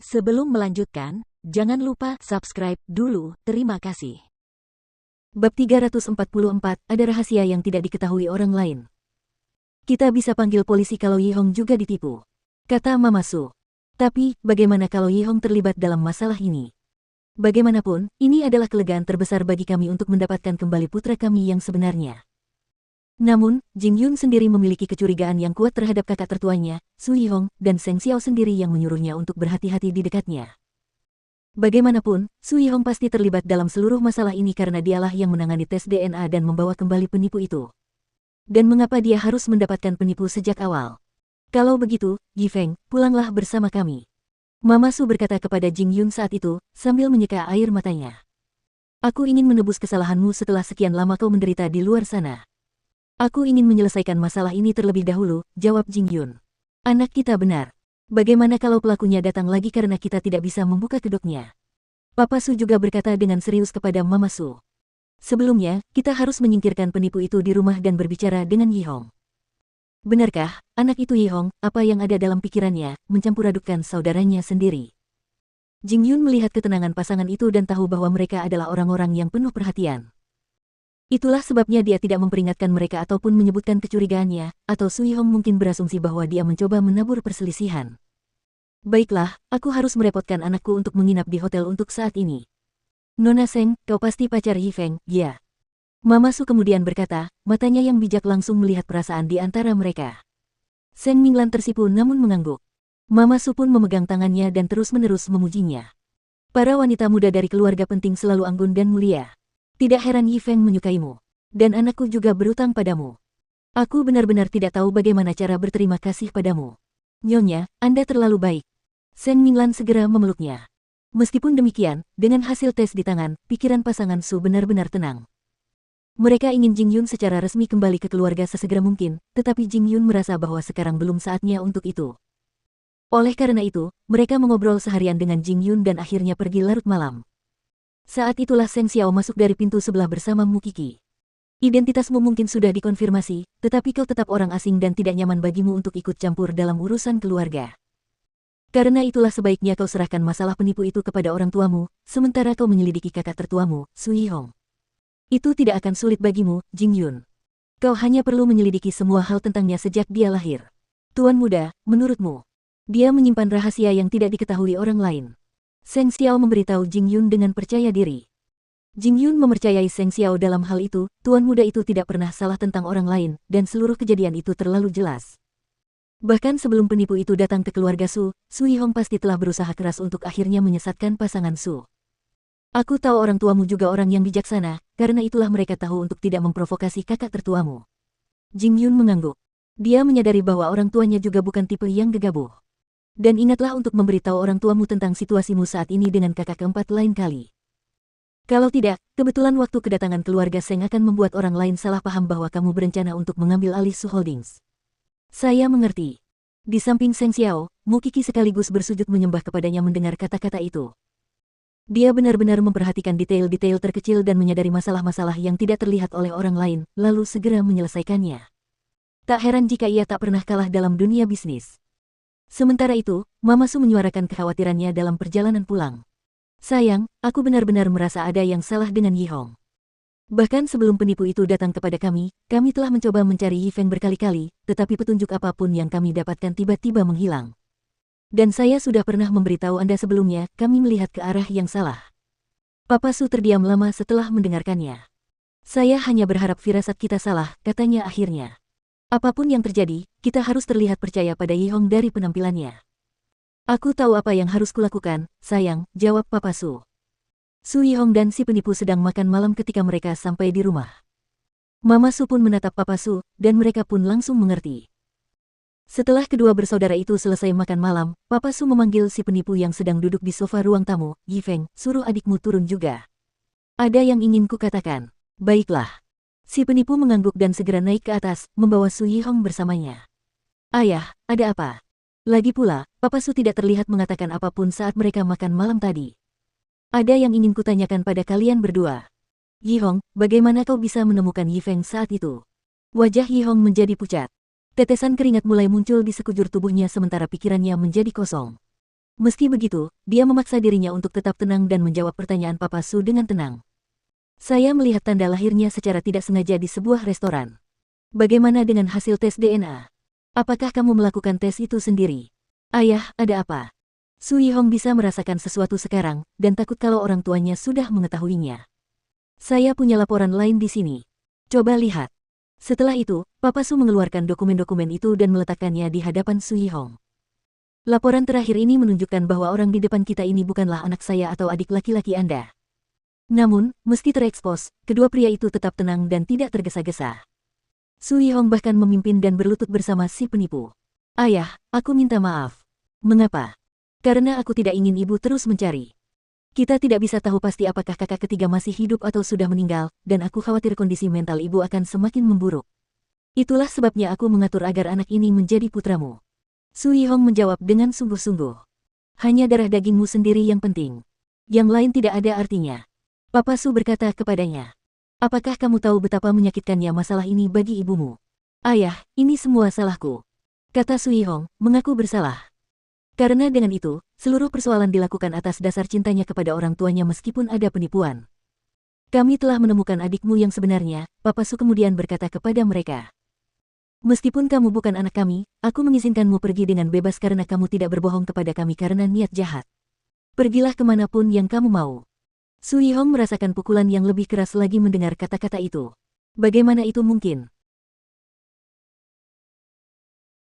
Sebelum melanjutkan, jangan lupa subscribe dulu, terima kasih. Bab 344, ada rahasia yang tidak diketahui orang lain. Kita bisa panggil polisi kalau Yihong juga ditipu, kata Mama Su. Tapi, bagaimana kalau Yihong terlibat dalam masalah ini? Bagaimanapun, ini adalah kelegaan terbesar bagi kami untuk mendapatkan kembali putra kami yang sebenarnya. Namun, Jing Yun sendiri memiliki kecurigaan yang kuat terhadap kakak tertuanya, Su Yihong, dan Seng Xiao sendiri yang menyuruhnya untuk berhati-hati di dekatnya. Bagaimanapun, Su Yihong pasti terlibat dalam seluruh masalah ini karena dialah yang menangani tes DNA dan membawa kembali penipu itu. Dan mengapa dia harus mendapatkan penipu sejak awal? Kalau begitu, Yifeng, pulanglah bersama kami. Mama Su berkata kepada Jing Yun saat itu, sambil menyeka air matanya. Aku ingin menebus kesalahanmu setelah sekian lama kau menderita di luar sana. Aku ingin menyelesaikan masalah ini terlebih dahulu, jawab Jing Yun. Anak kita benar. Bagaimana kalau pelakunya datang lagi karena kita tidak bisa membuka kedoknya? Papa Su juga berkata dengan serius kepada Mama Su. Sebelumnya, kita harus menyingkirkan penipu itu di rumah dan berbicara dengan Yihong. Benarkah, anak itu Yihong, apa yang ada dalam pikirannya, mencampur-adukkan saudaranya sendiri? Jing Yun melihat ketenangan pasangan itu dan tahu bahwa mereka adalah orang-orang yang penuh perhatian. Itulah sebabnya dia tidak memperingatkan mereka ataupun menyebutkan kecurigaannya, atau Su Yihong mungkin berasumsi bahwa dia mencoba menabur perselisihan. Baiklah, aku harus merepotkan anakku untuk menginap di hotel untuk saat ini. Nona Seng, kau pasti pacar Yifeng, ya? Mama Su kemudian berkata, matanya yang bijak langsung melihat perasaan di antara mereka. Seng Minglan tersipu namun mengangguk. Mama Su pun memegang tangannya dan terus-menerus memujinya. Para wanita muda dari keluarga penting selalu anggun dan mulia. Tidak heran Yifeng menyukaimu. Dan anakku juga berutang padamu. Aku benar-benar tidak tahu bagaimana cara berterima kasih padamu. Nyonya, Anda terlalu baik. Seng Minglan segera memeluknya. Meskipun demikian, dengan hasil tes di tangan, pikiran pasangan Su benar-benar tenang. Mereka ingin Jing Yun secara resmi kembali ke keluarga sesegera mungkin, tetapi Jing Yun merasa bahwa sekarang belum saatnya untuk itu. Oleh karena itu, mereka mengobrol seharian dengan Jing Yun dan akhirnya pergi larut malam. Saat itulah Seng Xiao masuk dari pintu sebelah bersama Mu Qi. Identitasmu mungkin sudah dikonfirmasi, tetapi kau tetap orang asing dan tidak nyaman bagimu untuk ikut campur dalam urusan keluarga. Karena itulah sebaiknya kau serahkan masalah penipu itu kepada orang tuamu, sementara kau menyelidiki kakak tertuamu, Su Yihong. Itu tidak akan sulit bagimu, Jing Yun. Kau hanya perlu menyelidiki semua hal tentangnya sejak dia lahir. Tuan muda, menurutmu, dia menyimpan rahasia yang tidak diketahui orang lain. Seng Xiao memberitahu Jing Yun dengan percaya diri. Jing Yun mempercayai Seng Xiao dalam hal itu, tuan muda itu tidak pernah salah tentang orang lain, dan seluruh kejadian itu terlalu jelas. Bahkan sebelum penipu itu datang ke keluarga Su, Su Yihong pasti telah berusaha keras untuk akhirnya menyesatkan pasangan Su. Aku tahu orang tuamu juga orang yang bijaksana, karena itulah mereka tahu untuk tidak memprovokasi kakak tertuamu. Jing Yun mengangguk. Dia menyadari bahwa orang tuanya juga bukan tipe yang gegabah. Dan ingatlah untuk memberitahu orang tuamu tentang situasimu saat ini dengan kakak keempat lain kali. Kalau tidak, kebetulan waktu kedatangan keluarga Seng akan membuat orang lain salah paham bahwa kamu berencana untuk mengambil alih Su Holdings. Saya mengerti. Di samping Seng Xiao, Mu Qi sekaligus bersujud menyembah kepadanya mendengar kata-kata itu. Dia benar-benar memperhatikan detail-detail terkecil dan menyadari masalah-masalah yang tidak terlihat oleh orang lain, lalu segera menyelesaikannya. Tak heran jika ia tak pernah kalah dalam dunia bisnis. Sementara itu, Mama Su menyuarakan kekhawatirannya dalam perjalanan pulang. Sayang, aku benar-benar merasa ada yang salah dengan Yihong. Bahkan sebelum penipu itu datang kepada kami telah mencoba mencari Yifeng berkali-kali, tetapi petunjuk apapun yang kami dapatkan tiba-tiba menghilang. Dan saya sudah pernah memberitahu Anda sebelumnya, kami melihat ke arah yang salah. Papa Su terdiam lama setelah mendengarkannya. Saya hanya berharap firasat kita salah, katanya akhirnya. Apapun yang terjadi, kita harus terlihat percaya pada Yihong dari penampilannya. Aku tahu apa yang harus kulakukan, sayang, jawab Papa Su. Su Yihong dan si penipu sedang makan malam ketika mereka sampai di rumah. Mama Su pun menatap Papa Su, dan mereka pun langsung mengerti. Setelah kedua bersaudara itu selesai makan malam, Papa Su memanggil si penipu yang sedang duduk di sofa ruang tamu, Yifeng, suruh adikmu turun juga. Ada yang ingin kukatakan. Baiklah. Si penipu mengangguk dan segera naik ke atas, membawa Su Yihong bersamanya. Ayah, ada apa? Lagi pula, Papa Su tidak terlihat mengatakan apapun saat mereka makan malam tadi. Ada yang ingin kutanyakan pada kalian berdua. Yihong, bagaimana kau bisa menemukan Yifeng saat itu? Wajah Yihong menjadi pucat. Tetesan keringat mulai muncul di sekujur tubuhnya sementara pikirannya menjadi kosong. Meski begitu, dia memaksa dirinya untuk tetap tenang dan menjawab pertanyaan Papa Su dengan tenang. Saya melihat tanda lahirnya secara tidak sengaja di sebuah restoran. Bagaimana dengan hasil tes DNA? Apakah kamu melakukan tes itu sendiri? Ayah, ada apa? Su Yihong bisa merasakan sesuatu sekarang, dan takut kalau orang tuanya sudah mengetahuinya. Saya punya laporan lain di sini. Coba lihat. Setelah itu, Papa Su mengeluarkan dokumen-dokumen itu dan meletakkannya di hadapan Su Yihong. Laporan terakhir ini menunjukkan bahwa orang di depan kita ini bukanlah anak saya atau adik laki-laki Anda. Namun, meski terekspos, kedua pria itu tetap tenang dan tidak tergesa-gesa. Su Yihong bahkan memimpin dan berlutut bersama si penipu. Ayah, aku minta maaf. Mengapa? Karena aku tidak ingin ibu terus mencari. Kita tidak bisa tahu pasti apakah kakak ketiga masih hidup atau sudah meninggal, dan aku khawatir kondisi mental ibu akan semakin memburuk. Itulah sebabnya aku mengatur agar anak ini menjadi putramu. Su Yihong menjawab dengan sungguh-sungguh. Hanya darah dagingmu sendiri yang penting. Yang lain tidak ada artinya. Papa Su berkata kepadanya. Apakah kamu tahu betapa menyakitkannya masalah ini bagi ibumu? Ayah, ini semua salahku. Kata Su Yihong, mengaku bersalah. Karena dengan itu, seluruh persoalan dilakukan atas dasar cintanya kepada orang tuanya meskipun ada penipuan. Kami telah menemukan adikmu yang sebenarnya, Papa Su kemudian berkata kepada mereka. Meskipun kamu bukan anak kami, aku mengizinkanmu pergi dengan bebas karena kamu tidak berbohong kepada kami karena niat jahat. Pergilah kemanapun yang kamu mau. Su Yihong merasakan pukulan yang lebih keras lagi mendengar kata-kata itu. Bagaimana itu mungkin?